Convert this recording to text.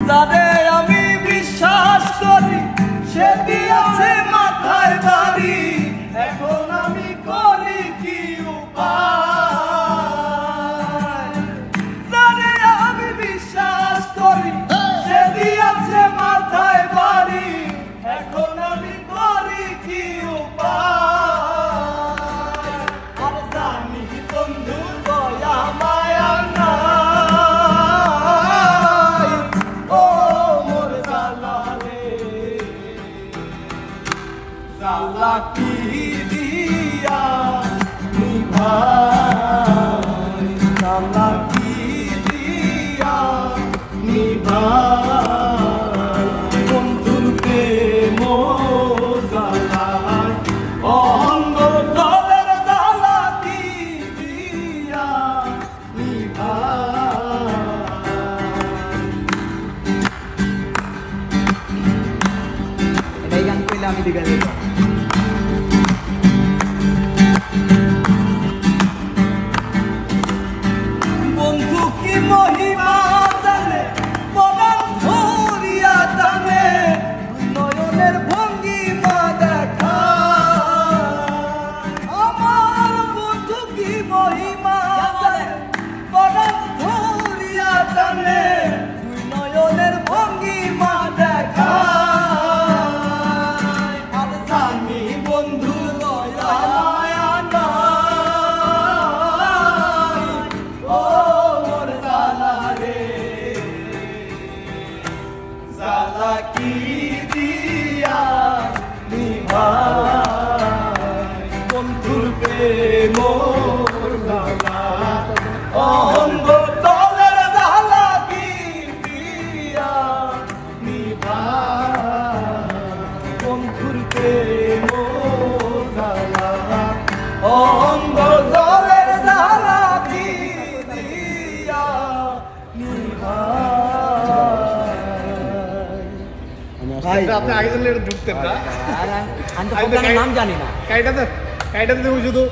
যারে আমি বিশ্বাস করি সে দিয়েছে মাথায় বাড়ি, এখন আমি করি কি উপায়? যারে আমি বিশ্বাস করি সে দিয়েছে মাথায় বাড়ি, এখন আমি করি কি উপায়? আর জানি বন্ধু দয়া মায়া নাই, ও মোর জালা রে, জালা কি দিয়া নিভাই, জালা কি দিয়া নিভাই, বন্ধুর প্রেম জালায় অন্ধ জলের জালা কি দিয়া নিভাই। এটাই গান কইলে আমি দিকে যাই। বন্ধু কি মহিমা জানে, পরাণ ধরিয়া টানে, নয়নের ভঙ্গিমা দেখা। আমার বন্ধু কি মহিমা জানে, পরাণ ধরিয়া টানে, নয়নের ভঙ্গিমা দেখা। আর জানি বন্ধু দয়া মায়া নাই, ও মোর জালা রে, জালা কি দিয়া নিভাই, বন্ধুর প্রেম জালা অন্ধ জলের জালা কি দিয়া নিভাই, বন্ধুর প্রেম জালা অন্ধ জলের জালা কি দিয়া নিভাই। আপনি আগে জানলে ঢুকতেন না। আর আমি তো নাম জানি না। কাইটাতে শুধু